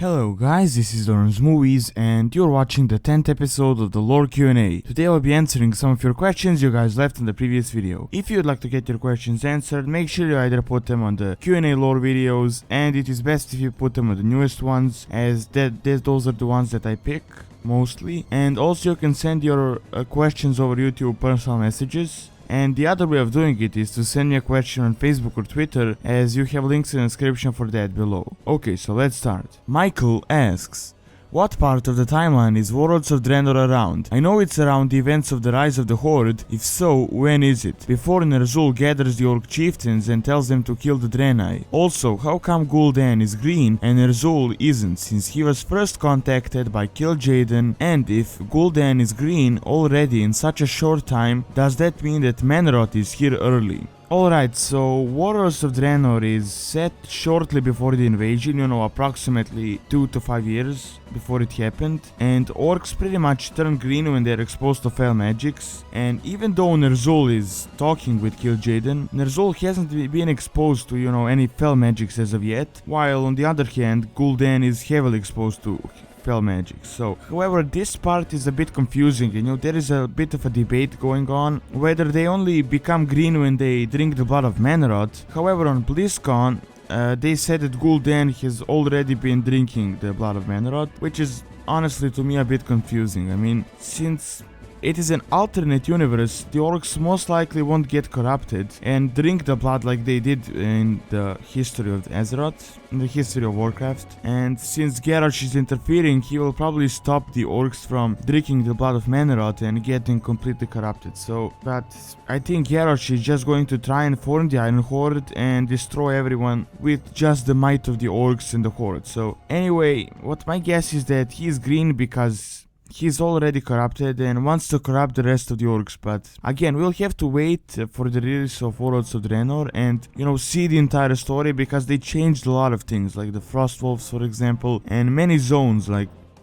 Hello guys, this is Doronsmovies and you're watching the 10th episode of the lore Q&A. Today I'll be answering some of your questions you guys left in the previous video. If you'd like to get your questions answered, make sure you either put them on the Q&A lore videos, and it is best if you put them on the newest ones, as those are the ones that I pick mostly. And also you can send your questions over YouTube personal messages. And the other way of doing it is to send me a question on Facebook or Twitter, as you have links in the description for that below. Okay, so let's start. Michael asks, what part of the timeline is Warlords of Draenor around? I know it's around the events of the Rise of the Horde. If so, when is it? Before Ner'Zhul gathers the Orc chieftains and tells them to kill the Draenei. Also, how come Gul'Dan is green and Ner'Zhul isn't, since he was first contacted by Gul'Dan? And if Gul'Dan is green already in such a short time, does that mean that Manroth is here early? Alright, so Warlords of Draenor is set shortly before the invasion, approximately 2 to 5 years before it happened, and orcs pretty much turn green when they're exposed to fell magics. And even though Ner'Zhul is talking with Gul'Dan, Ner'Zhul hasn't been exposed to, any fell magics as of yet, while on the other hand, Gul'Dan is heavily exposed to fell magic. So, however, this part is a bit confusing, there is a bit of a debate going on whether they only become green when they drink the blood of Manroth. However, on BlizzCon, they said that Gul'Dan has already been drinking the blood of Manroth, which is honestly to me a bit confusing. Since it is an alternate universe, the orcs most likely won't get corrupted and drink the blood like they did in the history of Azeroth, in the history of Warcraft. And since Garrosh is interfering, he will probably stop the orcs from drinking the blood of Manroth and getting completely corrupted. But I think Garrosh is just going to try and form the Iron Horde and destroy everyone with just the might of the orcs and the Horde. So anyway, what my guess is that he's green because he's already corrupted and wants to corrupt the rest of the orcs. But again, we'll have to wait for the release of Warlords of Draenor and, see the entire story, because they changed a lot of things, like the Frostwolves, for example, and many zones,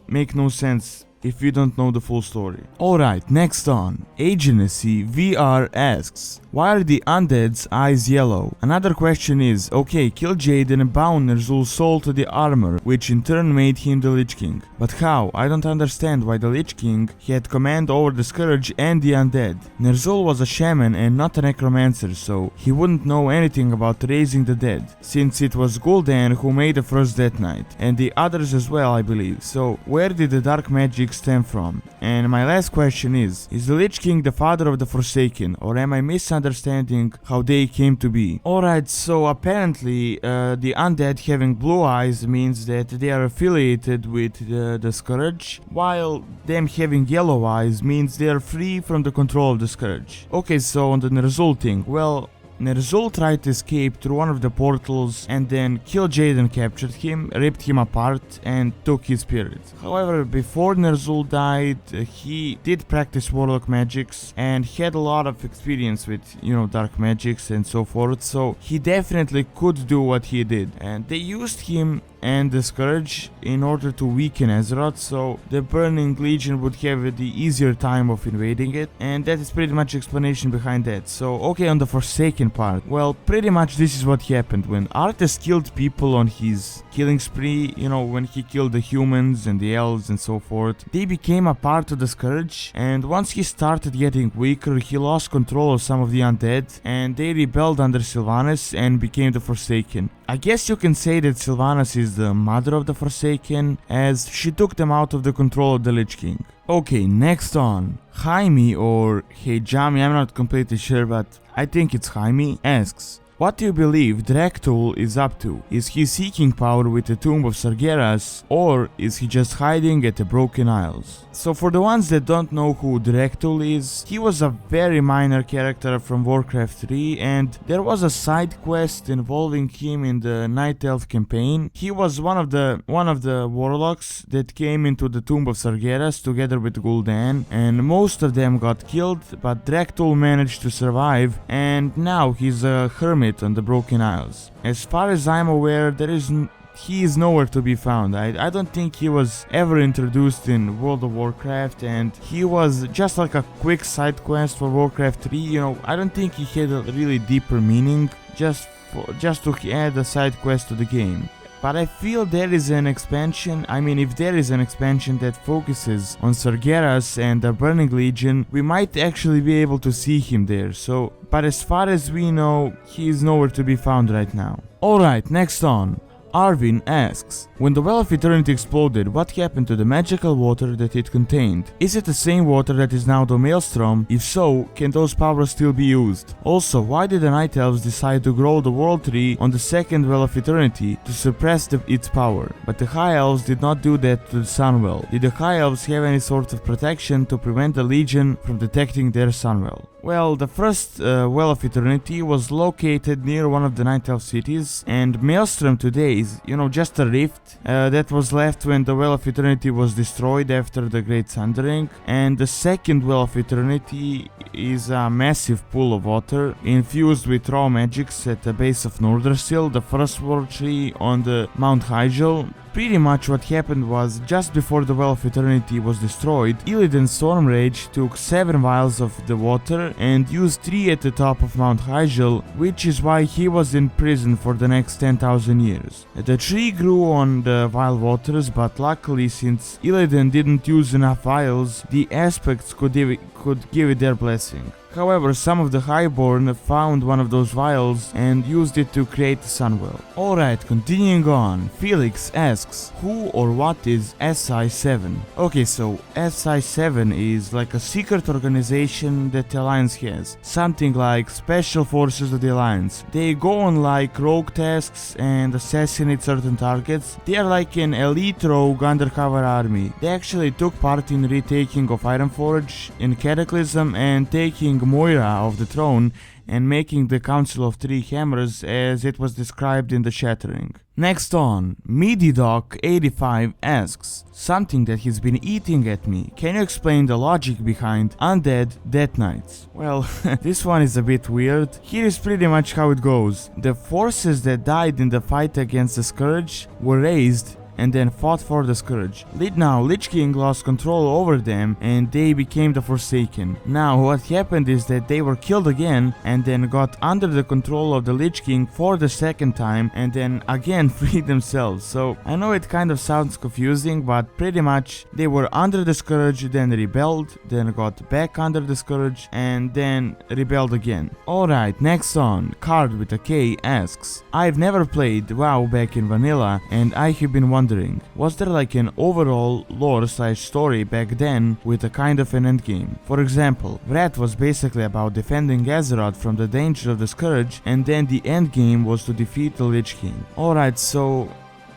make no sense if you don't know the full story. Alright, next on. Agency VR asks, why are the undead's eyes yellow? Another question is, okay, Gul'Dan bound Ner'Zhul's soul to the armor, which in turn made him the Lich King. But how? I don't understand why the Lich King had command over the Scourge and the undead. Ner'Zhul was a shaman and not a necromancer, so he wouldn't know anything about raising the dead, since it was Gul'Dan who made the first Death Knight, and the others as well, I believe. So where did the dark magic stem from? And my last question is the Lich King the father of the Forsaken, or am I misunderstanding how they came to be? Alright, so apparently the undead having blue eyes means that they are affiliated with the Scourge, while them having yellow eyes means they are free from the control of the Scourge. Okay, so on the Ner'Zhul thing, well, Ner'Zhul tried to escape through one of the portals, and then Gul'Dan captured him, ripped him apart, and took his spirit. However, before Ner'Zhul died, he did practice warlock magics and had a lot of experience with, dark magics and so forth, so he definitely could do what he did. And they used him and the Scourge in order to weaken Azeroth, so the Burning Legion would have the easier time of invading it, and that is pretty much explanation behind that. So okay, on the Forsaken part, well, pretty much this is what happened. When Arthas killed people on his killing spree, when he killed the humans and the elves and so forth, they became a part of the Scourge, and once he started getting weaker, he lost control of some of the undead, and they rebelled under Sylvanas and became the Forsaken. I guess you can say that Sylvanas is the mother of the Forsaken, as she took them out of the control of the Lich King. Okay, next on. Jaime, or Heijami, I'm not completely sure, but I think it's Jaime, asks, what do you believe Dreadlords is up to? Is he seeking power with the Tomb of Sargeras, or is he just hiding at the Broken Isles? So for the ones that don't know who Dreadlords is, he was a very minor character from Warcraft 3, and there was a side quest involving him in the Night Elf campaign. He was one of the warlocks that came into the Tomb of Sargeras together with Gul'Dan, and most of them got killed, but Dreadlords managed to survive, and now he's a hermit on the Broken Isles. As far as I'm aware, he is nowhere to be found. I don't think he was ever introduced in World of Warcraft, and he was just like a quick side quest for Warcraft 3. I don't think he had a really deeper meaning, just to add a side quest to the game. but I feel there is an expansion. I mean, if there is an expansion that focuses on Sargeras and the Burning Legion, we might actually be able to see him there. So, but as far as we know, he is nowhere to be found right now. Alright, next on. Arvin asks, when the Well of Eternity exploded, what happened to the magical water that it contained? Is it the same water that is now the Maelstrom? If so, can those powers still be used? Also, why did the Night Elves decide to grow the World Tree on the second Well of Eternity to suppress its power? But the High Elves did not do that to the Sunwell. Did the High Elves have any sort of protection to prevent the Legion from detecting their Sunwell? Well, the first Well of Eternity was located near one of the Night Elf cities, and Maelstrom today is, just a rift that was left when the Well of Eternity was destroyed after the Great Sundering. And the second Well of Eternity is a massive pool of water infused with raw magics at the base of Ner'Zhul, the first World Tree on the Mount Hyjal. Pretty much what happened was, just before the Well of Eternity was destroyed, Illidan's Stormrage took 7 vials of the water and used 3 at the top of Mount Hyjal, which is why he was in prison for the next 10,000 years. The tree grew on the vile waters, but luckily, since Illidan didn't use enough vials, the aspects could give it their blessing. However, some of the Highborn found one of those vials and used it to create the Sunwell. Alright, continuing on, Felix asks, who or what is SI7? Okay, so SI7 is like a secret organization that the Alliance has. Something like Special Forces of the Alliance. They go on like rogue tasks and assassinate certain targets. They are like an elite rogue undercover army. They actually took part in retaking of Ironforge, in Cataclysm, and taking Moira off the throne and making the Council of Three Hammers as it was described in the Shattering. Next on, MeatyDoc85 asks, something that he's been eating at me. Can you explain the logic behind undead Death Knights? Well, this one is a bit weird. Here is pretty much how it goes. The forces that died in the fight against the Scourge were raised and then fought for the Scourge. Now Lich King lost control over them and they became the Forsaken. Now what happened is that they were killed again and then got under the control of the Lich King for the second time and then again freed themselves. So I know it kind of sounds confusing, but pretty much they were under the Scourge, then rebelled, then got back under the Scourge and then rebelled again. Alright, next on, Card with a K asks, I've never played WoW back in vanilla and I have been wondering, was there like an overall lore/story back then with a kind of an endgame? For example, Wrath was basically about defending Azeroth from the danger of the Scourge, and then the endgame was to defeat the Lich King. Alright, so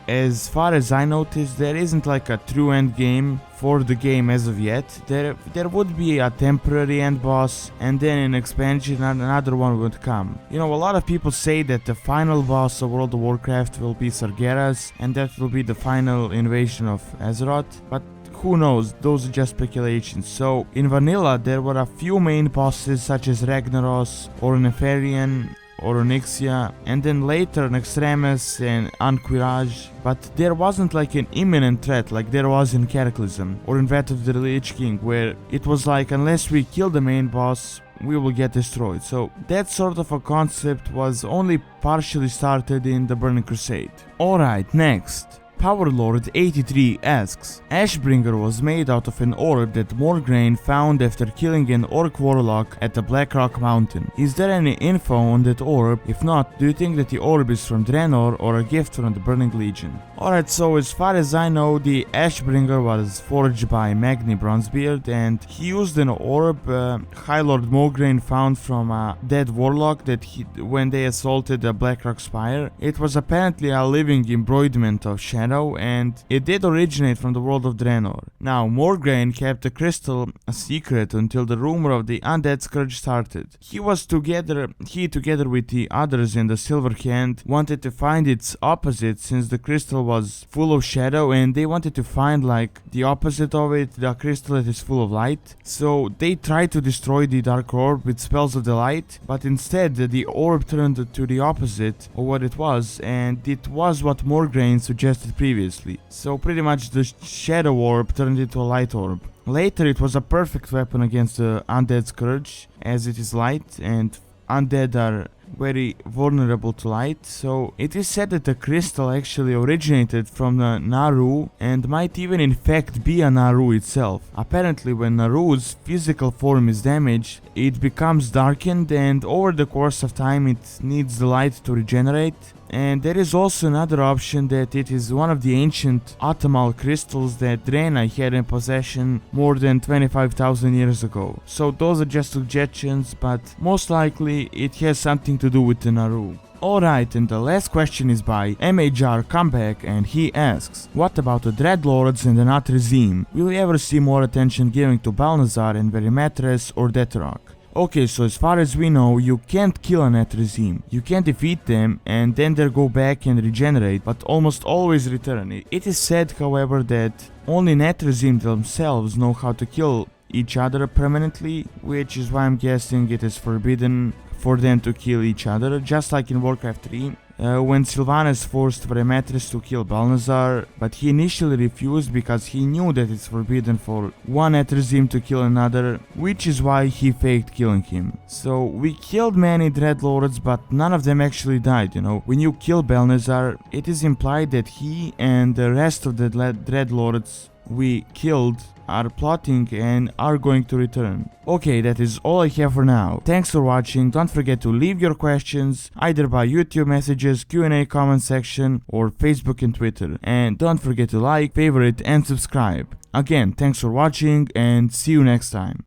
as far as I noticed, there isn't like a true endgame for the game as of yet. There would be a temporary end boss, and then in expansion another one would come. A lot of people say that the final boss of World of Warcraft will be Sargeras, and that will be the final invasion of Azeroth, but who knows, those are just speculations. So in vanilla there were a few main bosses such as Ragnaros or Nefarian or Onyxia, and then later Nextremis and Anquirage, but there wasn't like an imminent threat like there was in Cataclysm or in Wrath of the Lich King, where it was like unless we kill the main boss we will get destroyed. So that sort of a concept was only partially started in the Burning Crusade. Alright, next. Powerlord83 asks, Ashbringer was made out of an orb that Morgraine found after killing an orc warlock at the Blackrock Mountain. Is there any info on that orb? If not, do you think that the orb is from Draenor or a gift from the Burning Legion? Alright, so as far as I know, the Ashbringer was forged by Magni Bronzebeard, and he used an orb High Lord Morgraine found from a dead warlock that when they assaulted the Blackrock Spire. It was apparently a living embroiderment of shadow, and it did originate from the world of Draenor. Now, Morgraine kept the crystal a secret until the rumor of the Undead Scourge started. He together with the others in the Silver Hand wanted to find its opposite, since the crystal was full of shadow and they wanted to find like the opposite of it, the crystal that is full of light. So they tried to destroy the Dark Orb with spells of the light, but instead the orb turned to the opposite of what it was, and it was what Morgraine suggested previously. So pretty much the Shadow Orb turned into a Light Orb. Later it was a perfect weapon against the Undead Scourge, as it is light and undead are very vulnerable to light. So it is said that the crystal actually originated from the Naru and might even in fact be a Naru itself. Apparently when Naru's physical form is damaged, it becomes darkened, and over the course of time it needs the light to regenerate. And there is also another option that it is one of the ancient Atamal crystals that Draenei had in possession more than 25,000 years ago. So those are just suggestions, but most likely it has something to do with the Naru. Alright, and the last question is by MHR Comeback, and he asks, what about the Dreadlords and the Nathrezim? Will we ever see more attention given to Balnazzar and Verimatres or Deathrock? Okay, so as far as we know, you can't kill a Nathrezim. You can defeat them and then they go back and regenerate, but almost always return. It is said, however, that only Nathrezim themselves know how to kill each other permanently, which is why I'm guessing it is forbidden for them to kill each other, just like in Warcraft 3. When Sylvanas forced Verimatres to kill Balnazzar, but he initially refused because he knew that it's forbidden for one Nathrezim to kill another, which is why he faked killing him. So we killed many Dreadlords, but none of them actually died, you know. When you kill Balnazzar, it is implied that he and the rest of the Dreadlords we killed are plotting and are going to return. Okay, that is all I have for now. Thanks for watching. Don't forget to leave your questions either by YouTube messages, Q&A comment section, or Facebook and Twitter. And don't forget to like, favorite and subscribe. Again, thanks for watching and see you next time.